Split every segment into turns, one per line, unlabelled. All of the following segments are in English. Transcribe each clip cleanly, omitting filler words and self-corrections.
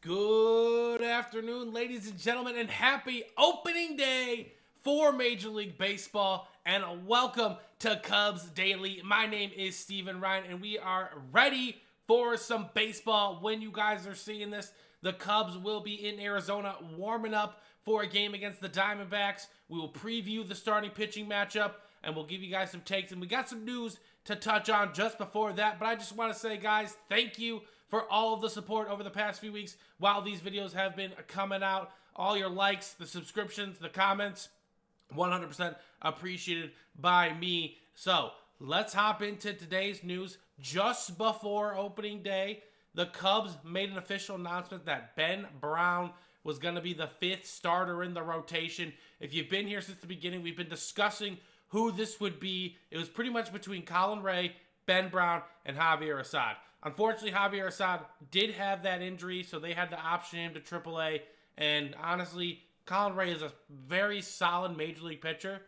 Good afternoon, ladies and gentlemen, and happy opening day for Major League Baseball, and welcome to Cubs Daily. My name is Steven Ryan, and we are ready for some baseball. When you guys are seeing this, the Cubs will be in Arizona warming up for a game against the Diamondbacks. We will preview the starting pitching matchup, and we'll give you guys some takes, and we got some news to touch on just before that, but I just want to say, guys, thank you for all of the support over the past few weeks while these videos have been coming out. All your likes, the subscriptions, the comments, 100% appreciated by me. So let's hop into today's news. Just before opening day, the Cubs made an official announcement that Ben Brown was going to be the fifth starter in the rotation. If you've been here since the beginning, we've been discussing who this would be. It was pretty much between Colin Ray, Ben Brown, and Javier Assad. Unfortunately, Javier Assad did have that injury, so they had to option him to AAA. And honestly, Colin Ray is a very solid Major League pitcher.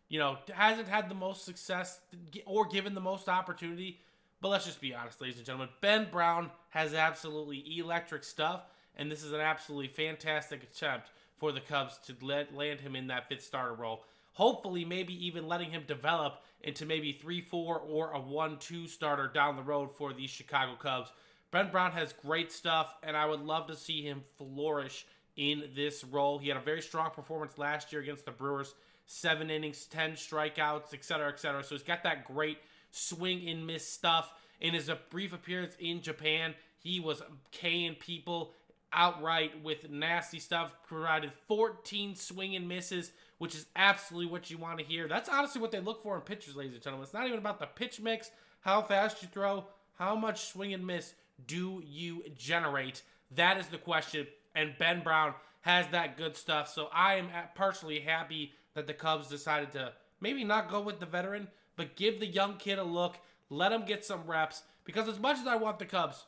You know, hasn't had the most success or given the most opportunity. But let's just be honest, ladies and gentlemen. Ben Brown has absolutely electric stuff, and this is an absolutely fantastic attempt for the Cubs to land him in that fifth starter role. Hopefully, maybe even letting him develop into maybe 3-4 or a 1-2 starter down the road for the Chicago Cubs. Ben Brown has great stuff, and I would love to see him flourish in this role. He had a very strong performance last year against the Brewers. 7 innings, 10 strikeouts, etc., etc. So he's got that great swing and miss stuff. In his brief appearance in Japan, he was K-ing people outright with nasty stuff. Provided 14 swing and misses, which is absolutely what you want to hear. That's honestly what they look for in pitchers, ladies and gentlemen. It's not even about the pitch mix, how fast you throw, how much swing and miss do you generate. That is the question, and Ben Brown has that good stuff. So I am personally happy that the Cubs decided to maybe not go with the veteran, but give the young kid a look, let him get some reps, because as much as I want the Cubs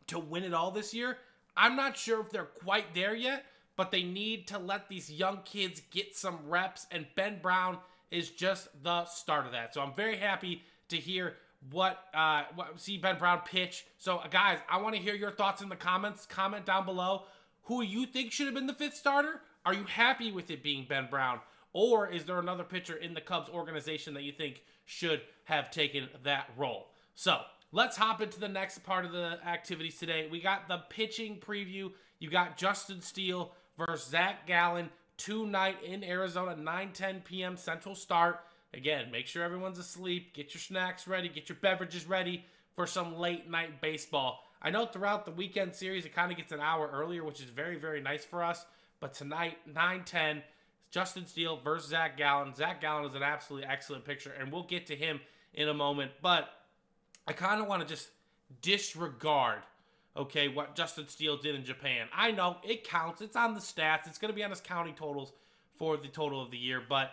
to win it all this year, I'm not sure if they're quite there yet, but they need to let these young kids get some reps, and Ben Brown is just the start of that. So I'm very happy to hear see Ben Brown pitch. So guys, I want to hear your thoughts in the comments. Comment down below who you think should have been the fifth starter. Are you happy with it being Ben Brown? Or is there another pitcher in the Cubs organization that you think should have taken that role? So let's hop into the next part of the activities today. We got the pitching preview. You got Justin Steele versus Zach Gallen tonight in Arizona, 9:10 p.m. Central start. Again, make sure everyone's asleep. Get your snacks ready. Get your beverages ready for some late night baseball. I know throughout the weekend series, it kind of gets an hour earlier, which is very, very nice for us. But tonight, 9:10, Justin Steele versus Zach Gallen. Zach Gallen is an absolutely excellent pitcher, and we'll get to him in a moment. But I kind of want to just disregard, okay, what Justin Steele did in Japan. I know it counts. It's on the stats. It's going to be on his counting totals for the total of the year. But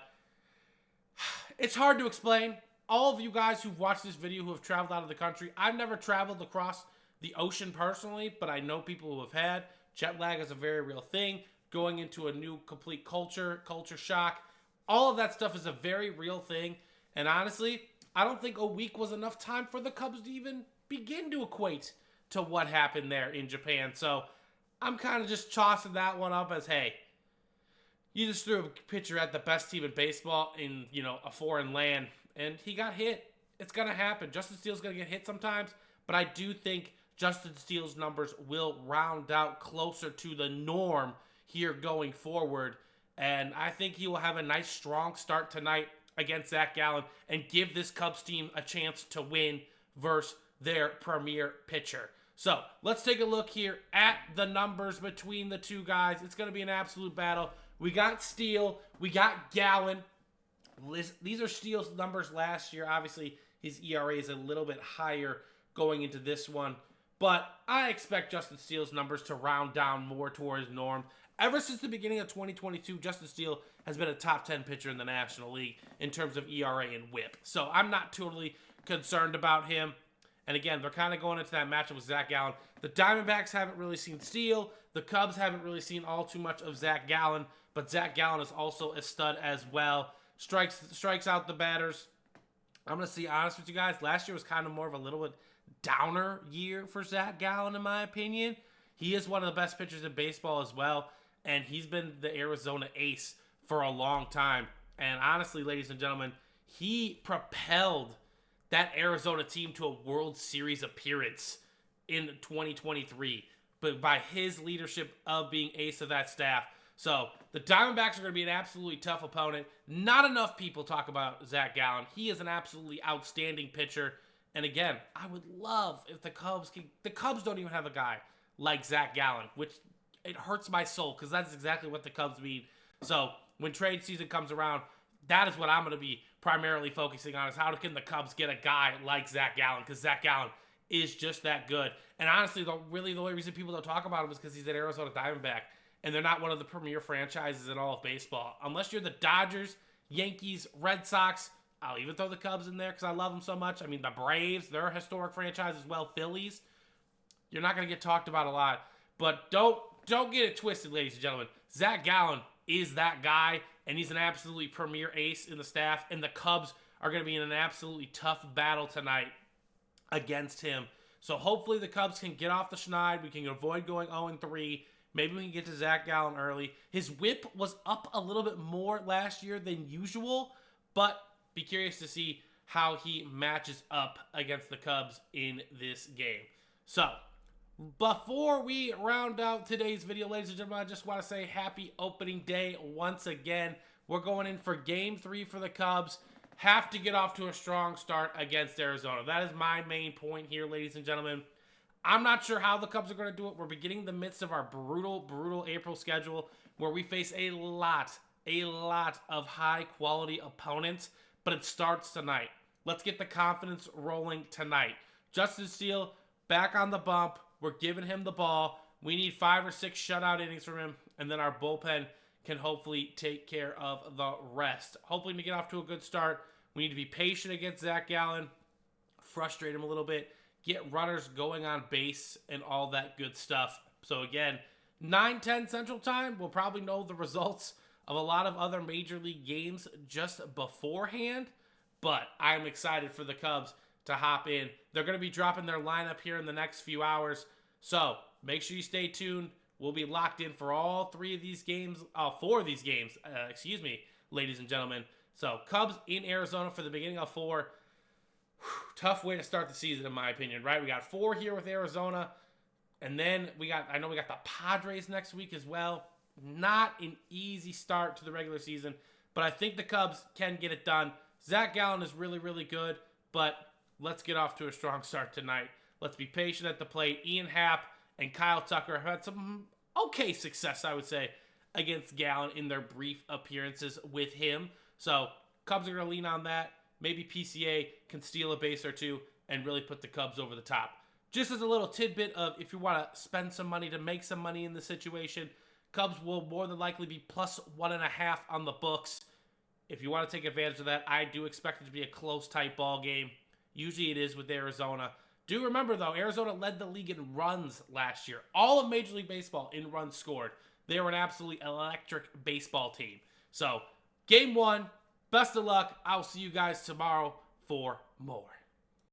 it's hard to explain. All of you guys who've watched this video who have traveled out of the country, I've never traveled across the ocean personally, but I know people who have had. Jet lag is a very real thing. Going into a new complete culture shock. All of that stuff is a very real thing. And honestly, I don't think a week was enough time for the Cubs to even begin to equate to what happened there in Japan. So I'm kind of just tossing that one up as, hey, you just threw a pitcher at the best team in baseball in, a foreign land, and he got hit. It's going to happen. Justin Steele's going to get hit sometimes, but I do think Justin Steele's numbers will round out closer to the norm here going forward, and I think he will have a nice, strong start tonight against Zach Gallen and give this Cubs team a chance to win versus their premier pitcher. So let's take a look here at the numbers between the two guys. It's going to be an absolute battle. We got Steele. We got Gallen. These are Steele's numbers last year. Obviously, his ERA is a little bit higher going into this one. But I expect Justin Steele's numbers to round down more towards norm. Ever since the beginning of 2022, Justin Steele has been a top 10 pitcher in the National League in terms of ERA and WHIP. So I'm not totally concerned about him. And again, they're kind of going into that matchup with Zach Gallen. The Diamondbacks haven't really seen Steele. The Cubs haven't really seen all too much of Zach Gallen. But Zach Gallen is also a stud as well. Strikes out the batters. I'm going to be honest with you guys. Last year was kind of more of a little bit downer year for Zach Gallen, in my opinion. He is one of the best pitchers in baseball as well, and he's been the Arizona ace for a long time. And honestly, ladies and gentlemen, he propelled that Arizona team to a World Series appearance in 2023, but by his leadership of being ace of that staff. So the Diamondbacks are going to be an absolutely tough opponent. Not enough people talk about Zach Gallen. He is an absolutely outstanding pitcher. And again, I would love if the Cubs don't even have a guy like Zach Gallen, which it hurts my soul because that's exactly what the Cubs need. So when trade season comes around, that is what I'm going to be primarily focusing on, is how can the Cubs get a guy like Zach Gallen, because Zach Gallen is just that good. And honestly, the only reason people don't talk about him is because he's an Arizona Diamondback, and they're not one of the premier franchises in all of baseball. Unless you're the Dodgers, Yankees, Red Sox, I'll even throw the Cubs in there because I love them so much. I mean, the Braves, they're a historic franchise as well. Phillies, you're not going to get talked about a lot. But don't get it twisted, ladies and gentlemen. Zach Gallen is that guy, and he's an absolutely premier ace in the staff, and the Cubs are going to be in an absolutely tough battle tonight against him. So hopefully the Cubs can get off the schneid. We can avoid going 0-3. Maybe we can get to Zach Gallen early. His whip was up a little bit more last year than usual, but be curious to see how he matches up against the Cubs in this game. So, before we round out today's video, ladies and gentlemen, I just want to say happy opening day once again. We're going in for Game 3 for the Cubs. Have to get off to a strong start against Arizona. That is my main point here, ladies and gentlemen. I'm not sure how the Cubs are going to do it. We're beginning the midst of our brutal April schedule where we face a lot of high-quality opponents, but it starts tonight. Let's get the confidence rolling tonight. Justin Steele, back on the bump. We're giving him the ball. We need 5 or 6 shutout innings from him, and then our bullpen can hopefully take care of the rest. Hopefully we get off to a good start. We need to be patient against Zach Gallen, frustrate him a little bit, get runners going on base, and all that good stuff. So again, 9-10 Central Time, we'll probably know the results of a lot of other Major League games just beforehand, but I'm excited for the Cubs to hop in. They're going to be dropping their lineup here in the next few hours, so make sure you stay tuned. We'll be locked in for all 4 of these games, ladies and gentlemen. So Cubs in Arizona for the beginning of 4. Tough way to start the season, in my opinion, right? We got 4 here with Arizona, and then I know we got the Padres next week as well. Not an easy start to the regular season, but I think the Cubs can get it done. Zach Gallen is really good, but let's get off to a strong start tonight. Let's be patient at the plate. Ian Happ and Kyle Tucker have had some okay success, I would say, against Gallen in their brief appearances with him. So Cubs are going to lean on that. Maybe PCA can steal a base or 2 and really put the Cubs over the top. Just as a little tidbit of if you want to spend some money to make some money in the situation, Cubs will more than likely be plus 1.5 on the books. If you want to take advantage of that, I do expect it to be a close, tight ball game. Usually it is with Arizona. Do remember, though, Arizona led the league in runs last year. All of Major League Baseball in runs scored. They were an absolutely electric baseball team. So, Game 1, best of luck. I'll see you guys tomorrow for more.